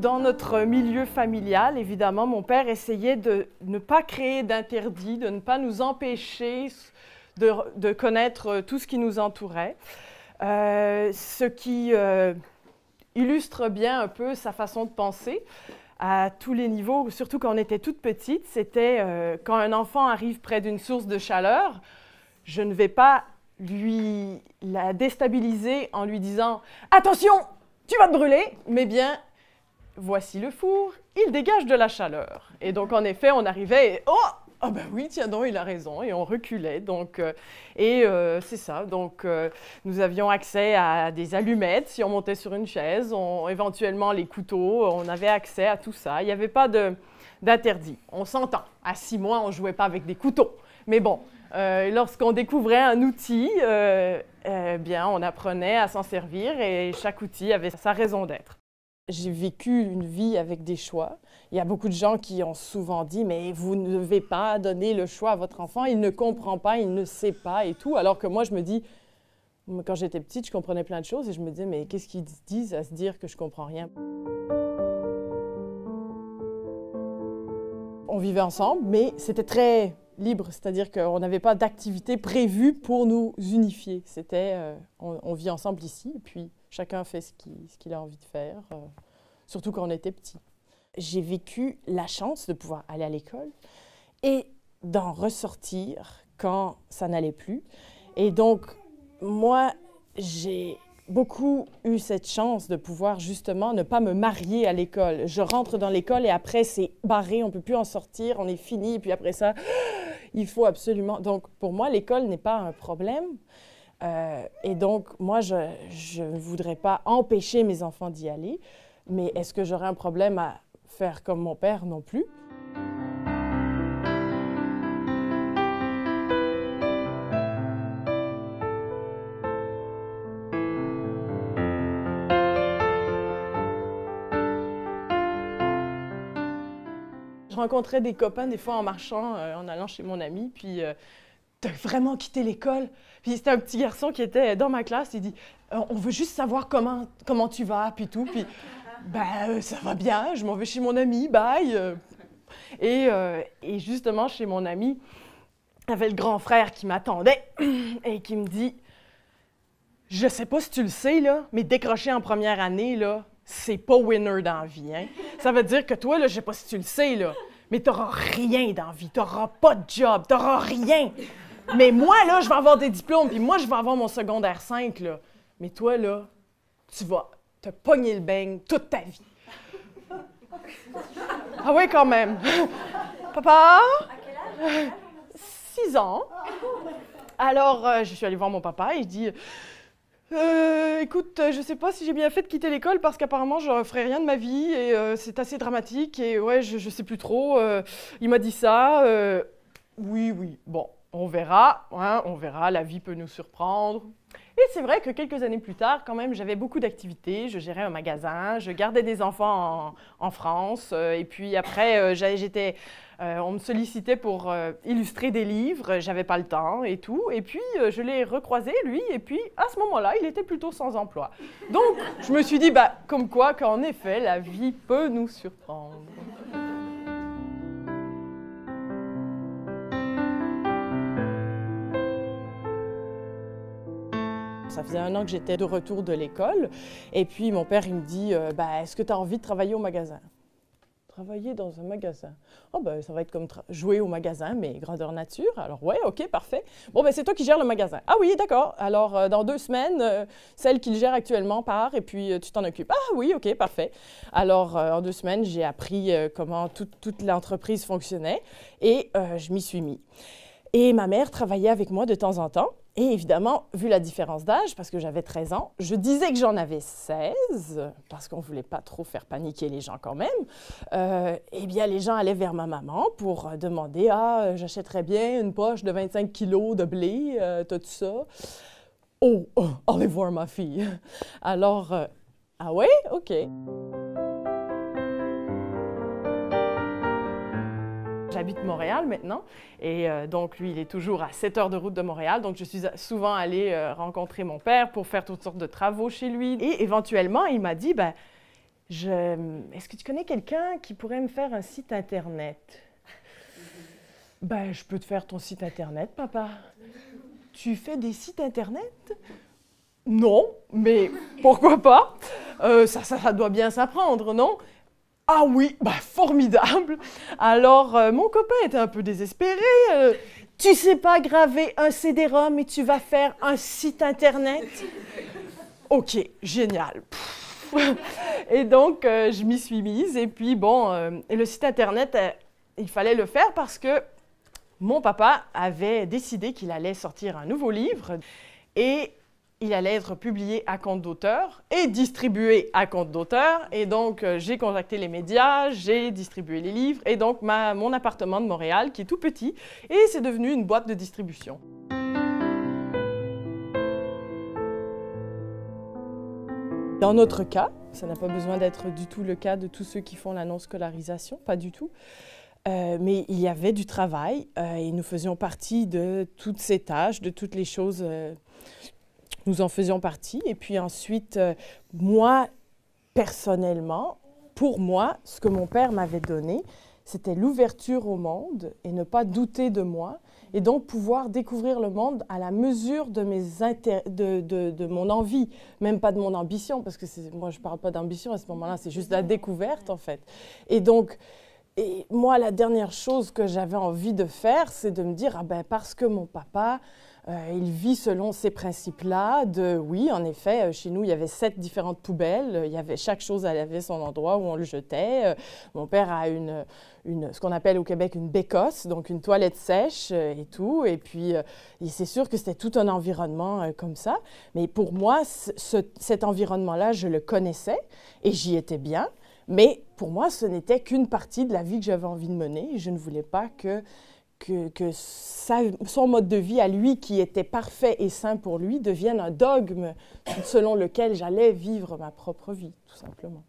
Dans notre milieu familial, évidemment, mon père essayait de ne pas créer d'interdits, de ne pas nous empêcher de connaître tout ce qui nous entourait, ce qui illustre bien un peu sa façon de penser à tous les niveaux, surtout quand on était toute petite. C'était quand un enfant arrive près d'une source de chaleur, je ne vais pas la déstabiliser en lui disant « Attention, tu vas te brûler !» mais bien voici le four, il dégage de la chaleur. Et donc, en effet, on arrivait et « Oh! Ah ben oui, tiens donc, il a raison !» et on reculait. Donc, c'est ça. Donc, nous avions accès à des allumettes si on montait sur une chaise, éventuellement les couteaux, on avait accès à tout ça. Il n'y avait pas d'interdit. On s'entend. À 6 mois, on ne jouait pas avec des couteaux. Mais bon, lorsqu'on découvrait un outil, bien, on apprenait à s'en servir et chaque outil avait sa raison d'être. J'ai vécu une vie avec des choix. Il y a beaucoup de gens qui ont souvent dit « mais vous ne devez pas donner le choix à votre enfant, il ne comprend pas, il ne sait pas et tout ». Alors que moi, je me dis, quand j'étais petite, je comprenais plein de choses et je me disais « mais qu'est-ce qu'ils disent à se dire que je comprends rien ?» On vivait ensemble, mais c'était très libre, c'est-à-dire qu'on n'avait pas d'activité prévue pour nous unifier. C'était on vit ensemble ici et puis chacun fait ce qu'il a envie de faire, surtout quand on était petit. J'ai vécu la chance de pouvoir aller à l'école et d'en ressortir quand ça n'allait plus. Et donc, moi, j'ai beaucoup eu cette chance de pouvoir justement ne pas me marier à l'école. Je rentre dans l'école et après, c'est barré, on ne peut plus en sortir, on est fini. Et puis après ça, il faut absolument... Donc, pour moi, l'école n'est pas un problème. Et donc, moi, je ne voudrais pas empêcher mes enfants d'y aller, mais est-ce que j'aurais un problème à faire comme mon père? Non plus. Je rencontrais des copains des fois en marchant, en allant chez mon ami, puis t'as vraiment quitté l'école? Puis c'était un petit garçon qui était dans ma classe, il dit on veut juste savoir comment tu vas, puis tout. Puis ben ça va bien, je m'en vais chez mon ami, bye. Et justement, chez mon ami, il y avait le grand frère qui m'attendait et qui me dit je sais pas si tu le sais, là, mais décrocher en première année, là, c'est pas winner dans la vie. Hein? Ça veut dire que toi, là, je sais pas si tu le sais, là, mais t'auras rien dans la vie, t'auras pas de job, t'auras rien. Mais moi, là, je vais avoir des diplômes, puis moi, je vais avoir mon secondaire 5, là. Mais toi, là, tu vas te pogner le beigne toute ta vie. Ah oui, quand même. Papa? À quel âge? 6 ans. Alors, je suis allée voir mon papa et je dis... écoute, je sais pas si j'ai bien fait de quitter l'école parce qu'apparemment je ne ferai rien de ma vie et c'est assez dramatique et ouais, je sais plus trop. Il m'a dit ça. Oui, bon, on verra, hein, on verra, la vie peut nous surprendre. Et c'est vrai que quelques années plus tard, quand même, j'avais beaucoup d'activités. Je gérais un magasin, je gardais des enfants en France et puis après, on me sollicitait pour illustrer des livres, j'avais pas le temps et tout. Et puis, je l'ai recroisé, lui, et puis, à ce moment-là, il était plutôt sans emploi. Donc, je me suis dit, bah, comme quoi, qu'en effet, la vie peut nous surprendre. Ça faisait 1 an que j'étais de retour de l'école. Et puis, mon père, il me dit, bah, est-ce que tu as envie de travailler au magasin? Travailler dans un magasin. Oh ben ça va être comme jouer au magasin, mais grandeur nature. Alors ouais, ok, parfait. Bon ben c'est toi qui gères le magasin. Ah oui, d'accord. Alors dans 2 semaines, celle qui le gère actuellement part et puis tu t'en occupes. Ah oui, ok, parfait. Alors en 2 semaines, j'ai appris comment toute l'entreprise fonctionnait et je m'y suis mis. Et ma mère travaillait avec moi de temps en temps. Et évidemment, vu la différence d'âge, parce que j'avais 13 ans, je disais que j'en avais 16, parce qu'on ne voulait pas trop faire paniquer les gens quand même. Eh bien, les gens allaient vers ma maman pour demander « Ah, j'achèterais bien une poche de 25 kilos de blé, t'as-tu ça? » « Oh, allez voir ma fille. » Alors, ah ouais? OK. J'habite Montréal maintenant et donc lui il est toujours à 7 heures de route de Montréal, donc je suis souvent allée rencontrer mon père pour faire toutes sortes de travaux chez lui et éventuellement il m'a dit ben Est-ce que tu connais quelqu'un qui pourrait me faire un site internet? Ben, je peux te faire ton site internet, papa. Tu fais des sites internet? Non, mais pourquoi pas? Ça doit bien s'apprendre, non? Ah oui, bah formidable! Alors, mon copain était un peu désespéré. Tu sais pas graver un CD-ROM et tu vas faire un site internet? Ok, génial. Et donc, je m'y suis mise. Et puis, bon, et le site internet, il fallait le faire parce que mon papa avait décidé qu'il allait sortir un nouveau livre et il allait être publié à compte d'auteur et distribué à compte d'auteur. Et donc, j'ai contacté les médias, j'ai distribué les livres. Et donc, mon appartement de Montréal, qui est tout petit, et c'est devenu une boîte de distribution. Dans notre cas, ça n'a pas besoin d'être du tout le cas de tous ceux qui font la non-scolarisation, pas du tout. Mais il y avait du travail et nous faisions partie de toutes ces tâches, de toutes les choses, nous en faisions partie. Et puis ensuite, moi, personnellement, pour moi, ce que mon père m'avait donné, c'était l'ouverture au monde et ne pas douter de moi. Et donc pouvoir découvrir le monde à la mesure de, de mon envie, même pas de mon ambition, parce que moi je ne parle pas d'ambition à ce moment-là, c'est juste la découverte en fait. Et donc, moi la dernière chose que j'avais envie de faire, c'est de me dire, ah ben parce que mon papa, il vit selon ces principes-là oui, en effet, chez nous, il y avait 7 différentes poubelles. Chaque chose avait son endroit où on le jetait. Mon père a ce qu'on appelle au Québec une bécosse, donc une toilette sèche et tout. Et puis, c'est sûr que c'était tout un environnement comme ça. Mais pour moi, cet environnement-là, je le connaissais et j'y étais bien. Mais pour moi, ce n'était qu'une partie de la vie que j'avais envie de mener. Et je ne voulais pas que son mode de vie à lui, qui était parfait et sain pour lui, devienne un dogme selon lequel j'allais vivre ma propre vie, tout simplement.